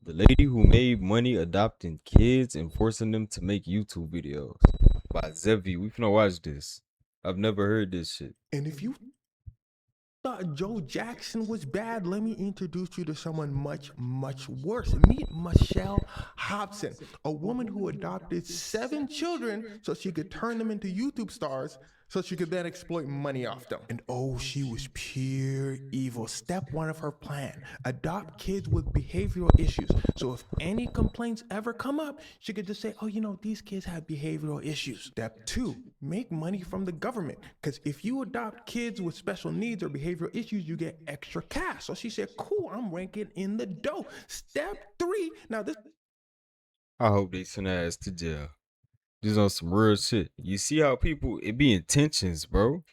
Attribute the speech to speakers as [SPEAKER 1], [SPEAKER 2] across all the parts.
[SPEAKER 1] The lady who made money adopting kids and forcing them to make YouTube videos by Zevi. We finna watch this. I've never heard this shit.
[SPEAKER 2] And if you thought Joe Jackson was bad, let me introduce you to someone much, much worse. Meet Michelle Hobson, a woman who adopted 7 children so she could turn them into YouTube stars so she could then exploit money off them. And oh, she was pure evil. Step 1 of her plan: adopt kids with behavioral issues. So if any complaints ever come up, she could just say, oh, these kids have behavioral issues. Step 2, make money from the government. Because if you adopt kids with special needs or behavioral issues, you get extra cash. So she said, cool, I'm ranking in the dough. Step 3, now this
[SPEAKER 1] I hope they send her ass to jail. This on some real shit. You see how people, it be intentions, bro.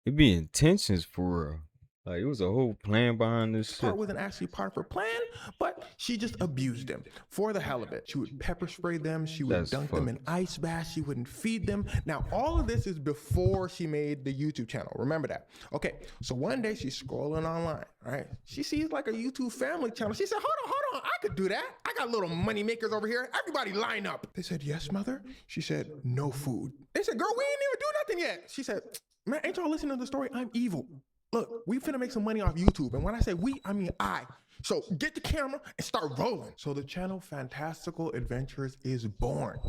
[SPEAKER 1] It be intentions for real. Like, it was a whole plan behind this shit.
[SPEAKER 2] part wasn't actually part of her plan, but she just abused them for the hell of it. She would pepper spray them, she would dunk them in ice baths, she wouldn't feed them. Now, all of this is before she made the YouTube channel. Remember that. Okay, so one day she's scrolling online, right? She sees like a YouTube family channel. She said, hold on, I could do that. I got little money makers over here. Everybody line up. They said, yes, mother. She said, no food. They said, girl, we ain't even do nothing yet. She said, man, ain't y'all listening to the story? I'm evil. Look, we finna make some money off YouTube. And when I say we, I mean I. So get the camera and start rolling. So the channel Fantastical Adventures is born.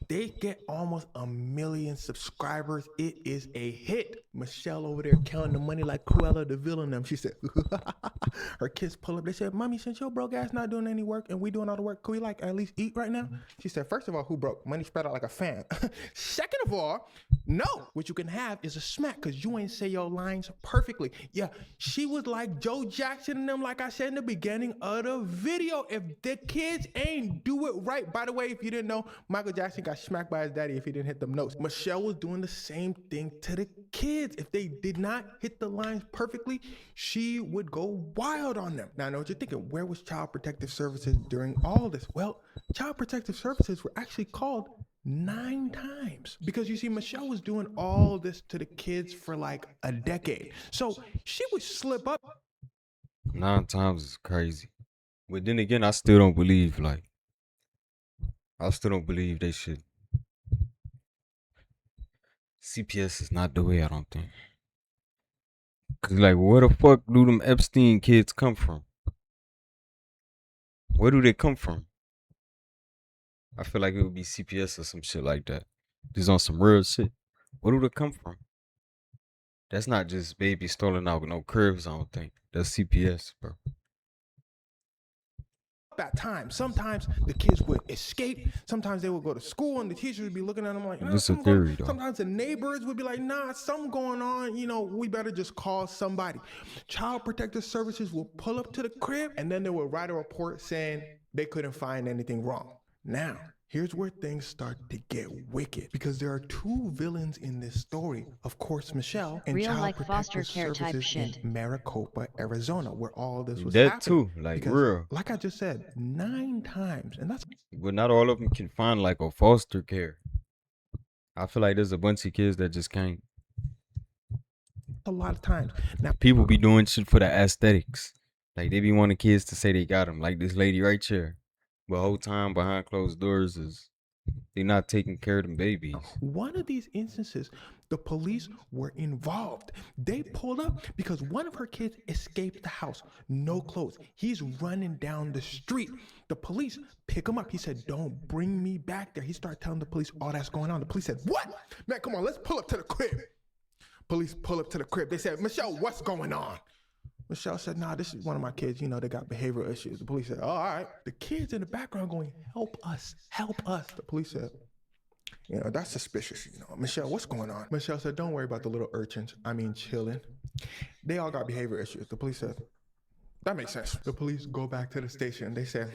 [SPEAKER 2] They get almost 1 million subscribers. It is a hit. Michelle over there counting the money like Cruella de Vil and them. She said, her kids pull up. They said, mommy, since your broke ass not doing any work and we doing all the work, can we like at least eat right now? She said, first of all, who broke? Money spread out like a fan. Second of all, no, what you can have is a smack because you ain't say your lines perfectly. Yeah, she was like Joe Jackson and them, like I said in the beginning of the video. If the kids ain't do it right, by the way, if you didn't know, Michael Jackson got smacked by his daddy if he didn't hit them notes. Michelle was doing the same thing to the kids. If they did not hit the lines perfectly, she would go wild on them. Now I know what you're thinking. Where was Child Protective Services during all of this? Well, Child Protective Services were actually called 9 times because you see, Michelle was doing all this to the kids for like a decade. So she would slip up.
[SPEAKER 1] 9 times is crazy. But then again, I still don't believe they should. CPS is not the way, I don't think. Cause like, where the fuck do them Epstein kids come from? Where do they come from? I feel like it would be CPS or some shit like that. This on some real shit. Where do they come from? That's not just baby stolen out with no curves, I don't think. That's CPS, bro.
[SPEAKER 2] At times, sometimes the kids would escape. Sometimes they would go to school, and the teachers would be looking at them like,
[SPEAKER 1] This a theory, though.
[SPEAKER 2] sometimes the neighbors would be like, nah, something going on. We better just call somebody. Child Protective Services will pull up to the crib, and then they will write a report saying they couldn't find anything wrong. Now, here's where things start to get wicked because there are 2 villains in this story. Of course, Michelle and
[SPEAKER 3] Real
[SPEAKER 2] Child
[SPEAKER 3] like
[SPEAKER 2] Protective
[SPEAKER 3] foster care type
[SPEAKER 2] Services
[SPEAKER 3] shit.
[SPEAKER 2] in Maricopa, Arizona, where all this was
[SPEAKER 1] That
[SPEAKER 2] happening.
[SPEAKER 1] too, like
[SPEAKER 2] because,
[SPEAKER 1] real.
[SPEAKER 2] like I just said, 9 times, and that's
[SPEAKER 1] But not all of them can find like a foster care. I feel like there's a bunch of kids that just can't.
[SPEAKER 2] a lot of times. Now,
[SPEAKER 1] People be doing shit for the aesthetics. Like, they be wanting kids to say they got them. Like this lady right here. But whole time behind closed doors is they not taking care of them babies.
[SPEAKER 2] one of these instances, the police were involved. They pulled up because one of her kids escaped the house, no clothes. He's running down the street. The police pick him up. He said, don't bring me back there. He started telling the police all that's going on. The police said, what? Man, come on, let's pull up to the crib. Police pull up to the crib. They said, Michelle, what's going on? Michelle said, nah, this is one of my kids. They got behavioral issues. The police said, oh, all right. The kids in the background going, help us, help us. The police said, that's suspicious. Michelle, what's going on? Michelle said, don't worry about the little urchins. I mean, chilling. They all got behavior issues. The police said, that makes sense. The police go back to the station. They said,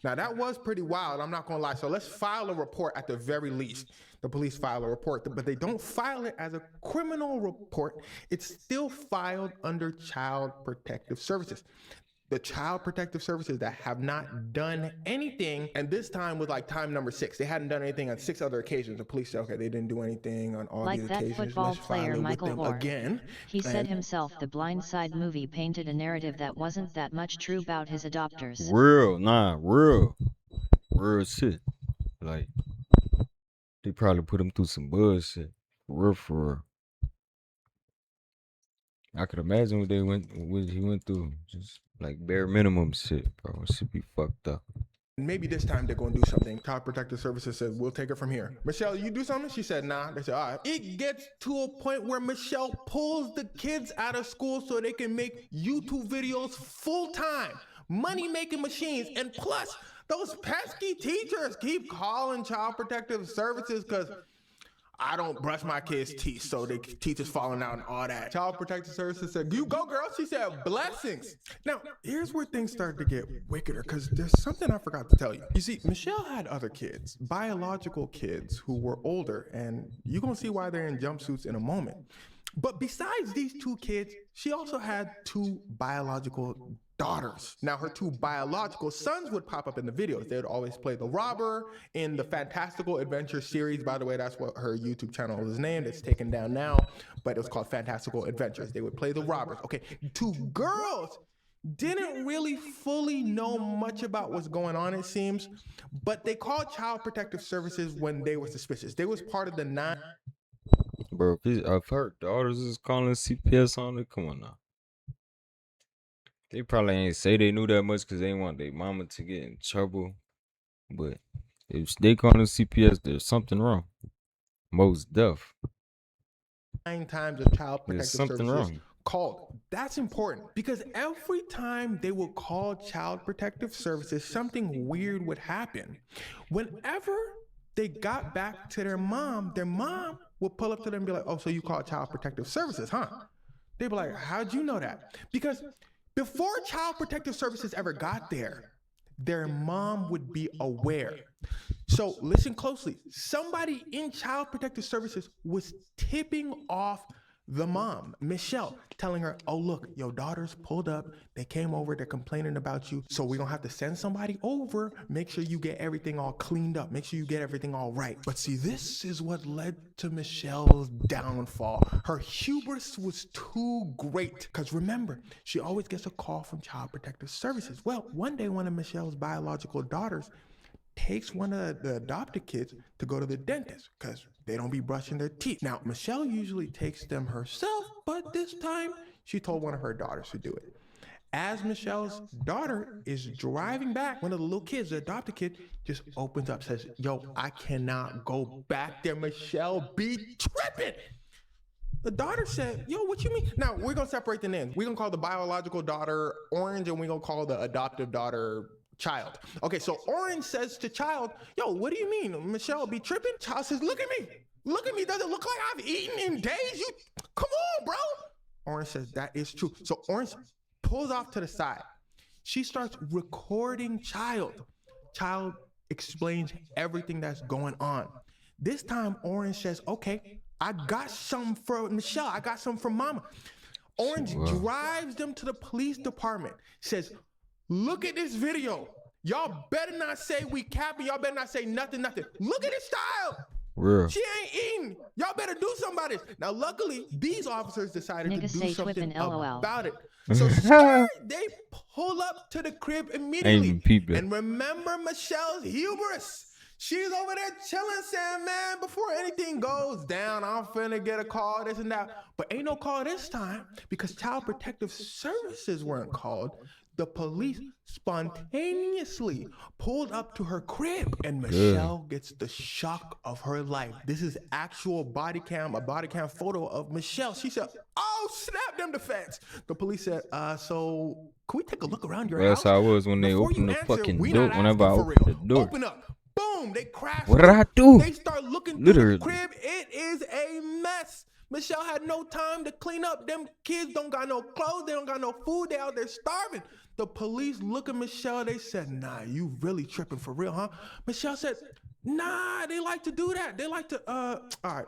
[SPEAKER 2] Now, that was pretty wild. I'm not going to lie. So let's file a report at the very least. The police file a report, but they don't file it as a criminal report. It's still filed under Child Protective Services. the Child Protective Services that have not done anything, and this time was like time number 6. They hadn't done anything on 6 other occasions. The police said, okay, they didn't do anything on all
[SPEAKER 3] like
[SPEAKER 2] these
[SPEAKER 3] that
[SPEAKER 2] occasions.
[SPEAKER 3] football
[SPEAKER 2] Let's
[SPEAKER 3] player
[SPEAKER 2] file it with
[SPEAKER 3] Michael
[SPEAKER 2] them
[SPEAKER 3] Orr.
[SPEAKER 2] again.
[SPEAKER 3] He said himself the Blind Side movie painted a narrative that wasn't that much true about his adopters.
[SPEAKER 1] Real shit. Like, they probably put him through some bullshit. For real. I could imagine what he went through. Just like bare minimum shit, bro. It should be fucked up.
[SPEAKER 2] Maybe this time they're going to do something. Child Protective Services said, we'll take it from here. Michelle, you do something? She said, nah. They said, all right. It gets to a point where Michelle pulls the kids out of school so they can make YouTube videos full time. Money-making machines. And plus, those pesky teachers keep calling Child Protective Services because I don't brush my kids' teeth, so the teachers falling out and all that. Child Protective Services said, you go, girl. She said, blessings. Now, here's where things start to get wickeder, because there's something I forgot to tell you. You see, Michelle had other kids, biological kids who were older, and you're going to see why they're in jumpsuits in a moment. But besides these 2 kids, she also had 2 biological daughters. Now, her 2 biological sons would pop up in the videos. They would always play the robber in the Fantastical Adventure series. By the way, that's what her YouTube channel is named. It's taken down now, but it was called Fantastical Adventures. They would play the robbers. Okay, 2 girls didn't really fully know much about what's going on, it seems, but they called Child Protective Services when they were suspicious. They was part of the 9.
[SPEAKER 1] Bro, if her daughters is calling CPS on it, come on now. They probably ain't say they knew that much because they want their mama to get in trouble. But if they calling CPS, there's something wrong. Most deaf.
[SPEAKER 2] 9 times of Child Protective
[SPEAKER 1] something
[SPEAKER 2] Services
[SPEAKER 1] wrong.
[SPEAKER 2] called. That's important because every time they would call Child Protective Services, something weird would happen. Whenever they got back to their mom would pull up to them and be like, oh, so you call Child Protective Services, huh? They'd be like, how'd you know that? Because before Child Protective Services ever got there, their mom would be aware. So listen closely. Somebody in Child Protective Services was tipping off the mom, Michelle, telling her, oh, look, your daughters pulled up. They came over. They're complaining about you. So we're going to have to send somebody over. Make sure you get everything all cleaned up. Make sure you get everything all right. But see, this is what led to Michelle's downfall. Her hubris was too great. Because remember, she always gets a call from Child Protective Services. Well, one day, one of Michelle's biological daughters takes one of the adopted kids to go to the dentist because they don't be brushing their teeth. Now, Michelle usually takes them herself, but this time she told one of her daughters to do it. As Michelle's daughter is driving back, one of the little kids, the adopted kid, just opens up, says, yo, I cannot go back there. Michelle be tripping. The daughter said, yo, what you mean? Now, we're going to separate the names. We're going to call the biological daughter Orange, and we're going to call the adoptive daughter Child. Okay, so Orange says to Child, yo, what do you mean? Michelle be tripping? Child says, look at me. Look at me. Does it look like I've eaten in days? You come on, bro. Orange says, that is true. So Orange pulls off to the side. She starts recording Child. Child explains everything that's going on. This time, Orange says, okay, I got some for Michelle. I got some for Mama. Orange drives them to the police department, says, look at this video. Y'all better not say we capping. Y'all better not say nothing. Look at his style.
[SPEAKER 1] Real.
[SPEAKER 2] She ain't eating. Y'all better do something about this. Now, luckily, these officers decided to do something about it. So they pull up to the crib immediately. And remember Michelle's hubris. She's over there chilling, saying, man, before anything goes down, I'm finna get a call, this and that. But ain't no call this time because Child Protective Services weren't called. The police spontaneously pulled up to her crib and Michelle gets the shock of her life. This is actual a body cam photo of Michelle. She said, oh, snap them the feds. The police said, so can we take a look around your house?
[SPEAKER 1] That's how it was when they opened the fucking door. Whenever I opened the door.
[SPEAKER 2] Open up. Boom, they crashed.
[SPEAKER 1] What did I do?
[SPEAKER 2] They start looking through the crib. It is a mess. Michelle had no time to clean up. Them kids don't got no clothes. They don't got no food. They out there starving. The police look at Michelle. They said, nah, you really tripping for real, huh? Michelle said, nah, they like to do that. They like to, all right,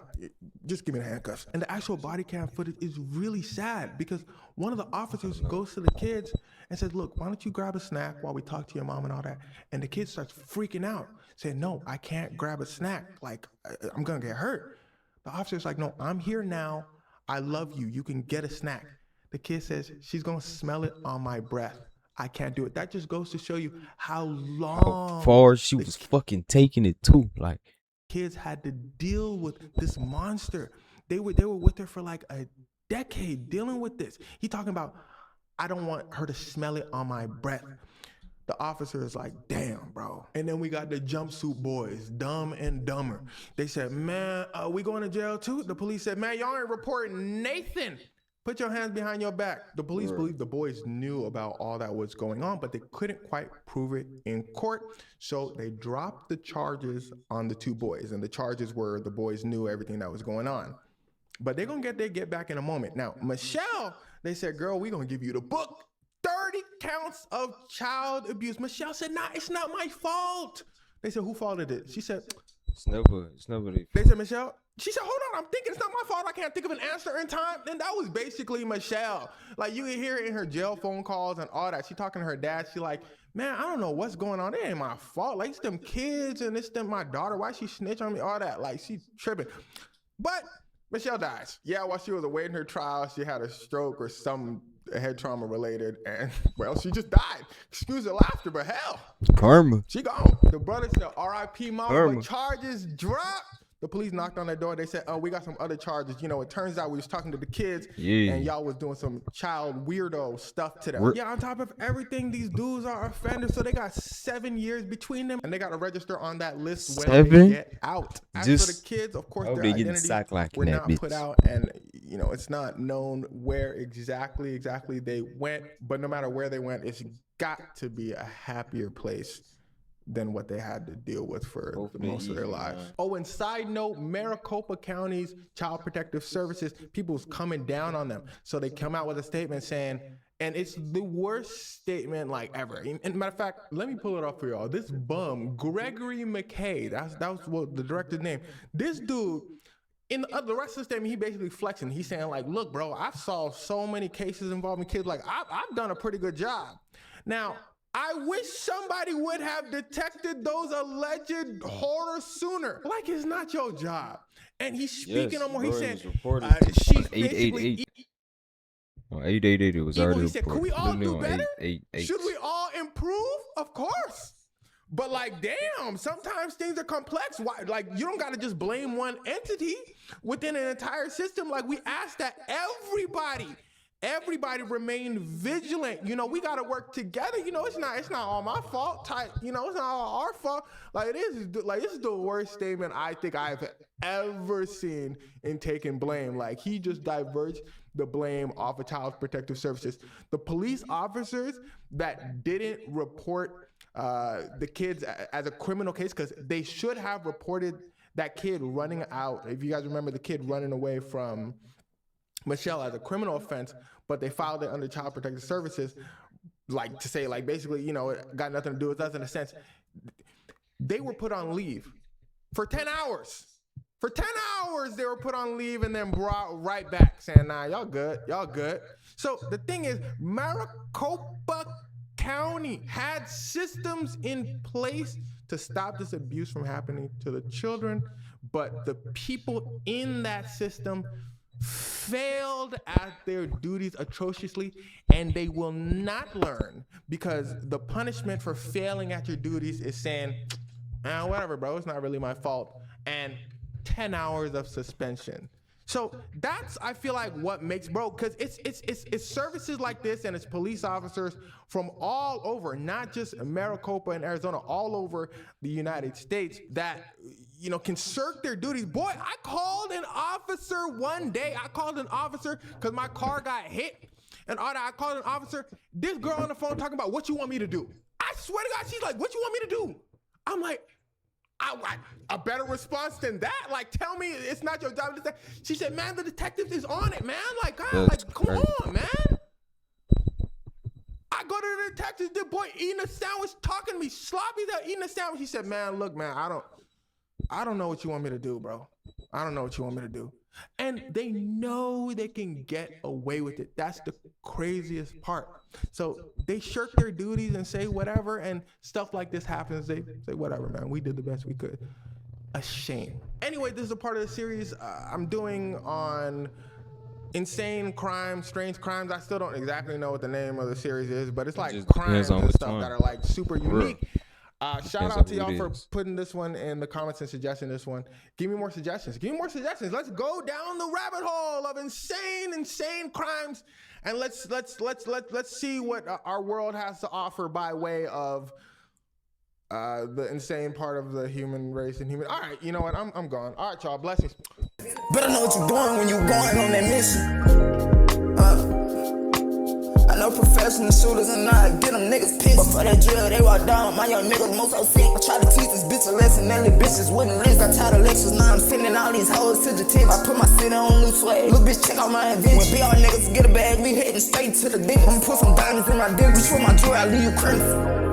[SPEAKER 2] just give me the handcuffs. And the actual body cam footage is really sad because one of the officers goes to the kids and says, look, why don't you grab a snack while we talk to your mom and all that? And the kid starts freaking out, saying, no, I can't grab a snack. Like, I'm gonna get hurt. The officer's like, no, I'm here now. I love you. You can get a snack. The kid says, she's gonna smell it on my breath. I can't do it. That just goes to show you how long
[SPEAKER 1] far she was fucking taking it too. Like,
[SPEAKER 2] kids had to deal with this monster. They were with her for like a decade dealing with this. He talking about, I don't want her to smell it on my breath. The officer is like, damn, bro. And then we got the jumpsuit boys, Dumb and Dumber. They said, man, we going to jail too? The police said, man, y'all ain't reporting Nathan. Put your hands behind your back. The police believe the boys knew about all that was going on, but they couldn't quite prove it in court. So they dropped the charges on the two boys. And the charges were the boys knew everything that was going on. But they're going to get their get back in a moment. Now, Michelle, they said, girl, we're going to give you the book. 30 counts of child abuse. Michelle said, nah, it's not my fault. They said, who faulted it? She said,
[SPEAKER 1] it's never.
[SPEAKER 2] They said, Michelle. She said, hold on, I'm thinking it's not my fault. I can't think of an answer in time. Then that was basically Michelle. Like, you can hear it in her jail phone calls and all that. She talking to her dad. She like, man, I don't know what's going on. It ain't my fault. Like, it's them kids and it's them my daughter. Why she snitch on me? All that. Like, she tripping. But Michelle dies. Yeah, while she was awaiting her trial, she had a stroke or some head trauma related, and well, she just died. Excuse the laughter, but hell,
[SPEAKER 1] karma.
[SPEAKER 2] She gone. The brother said, R.I.P. mama,
[SPEAKER 1] Karma.
[SPEAKER 2] but charges dropped. The police knocked on their door. They said, oh, we got some other charges. You know, it turns out we was talking to the kids and y'all was doing some child weirdo stuff to them. Yeah, on top of everything, these dudes are offenders. So they got 7 years between them and they got to register on that list when they get out. As for the kids, of course, their identity were not put out, and you know, it's not known where exactly they went, but no matter where they went, it's got to be a happier place than what they had to deal with for most of their lives. Oh, and side note, Maricopa County's Child Protective Services, people's coming down on them. So they come out with a statement saying, and it's the worst statement like ever. And matter of fact, let me pull it up for y'all. This bum, Gregory McKay, that was what the director's name. This dude, in the rest of the statement, he basically flexing. He's saying like, look, bro, I've solved so many cases involving kids. Like, I've done a pretty good job. Now, I wish somebody would have detected those alleged horrors sooner. Like, it's not your job. And he's speaking on more. He's saying, she's basically...
[SPEAKER 1] 888, it was already
[SPEAKER 2] he said, could we all do better?
[SPEAKER 1] 888.
[SPEAKER 2] Should we all improve? Of course. But like, damn, sometimes things are complex. Why? Like, you don't got to just blame one entity within an entire system. Like, we ask that everybody remain vigilant. You know, we got to work together. You know, it's not all my fault. You know, it's not all our fault. Like, this is the worst statement I think I've ever seen in taking blame. Like, he just diverged the blame off of Child Protective Services. The police officers that didn't report the kids as a criminal case, because they should have reported that kid running out. If you guys remember the kid running away from Michelle as a criminal offense, but they filed it under Child Protective Services, like to say, like, basically, you know, it got nothing to do with us in a sense. They were put on leave for 10 hours. For 10 hours, they were put on leave and then brought right back, saying, nah, y'all good. So the thing is, Maricopa County had systems in place to stop this abuse from happening to the children, but the people in that system failed at their duties atrociously, and they will not learn, because the punishment for failing at your duties is saying, whatever, bro, it's not really my fault, and 10 hours of suspension. So that's, I feel like, what makes, bro, because it's services like this, and it's police officers from all over, not just Maricopa and Arizona, all over the United States that, you know, can shirk their duties. Boy, I called an officer one day. I called an officer because my car got hit. And all that, I called an officer. This girl on the phone talking about what you want me to do. I swear to God, she's like, what you want me to do? I'm like, a better response than that? Like, tell me it's not your job. She said, man, the detective is on it, man. Like, God, like, come on, man. I go go to the detectives. The boy eating a sandwich, talking to me, sloppy that eating a sandwich. He said, man, look, man, I don't know what you want me to do, bro. I don't know what you want me to do. And they know they can get away with it. That's the craziest part. So they shirk their duties and say whatever, and stuff like this happens. They say, whatever, man, we did the best we could. A shame. Anyway, this is a part of the series I'm doing on insane crimes, strange crimes. I still don't exactly know what the name of the series is, but it's like crimes and stuff that are like super unique. Shout out to y'all for putting this one in the comments and suggesting this one. Give me more suggestions. Give me more suggestions. Let's go down the rabbit hole of insane crimes, and let's see what our world has to offer by way of the insane part of the human race and human. All right, you know what? I'm gone. All right, y'all. Blessings.
[SPEAKER 4] Better know what you're doing when you're going on that mission. I know professional shooters and I get them niggas pissed. But for that drill, they walk down. My young niggas most so sick. I try to teach this bitch a lesson. That little bitches wouldn't list. Got tired of lectures. Now I'm sending all these hoes to the tip. I put my city on new swag. Little bitch, check out my invention. When BR niggas get a bag, we heading straight to the dick. I'ma put some diamonds in my dick. Reach for my drill, I leave you crazy.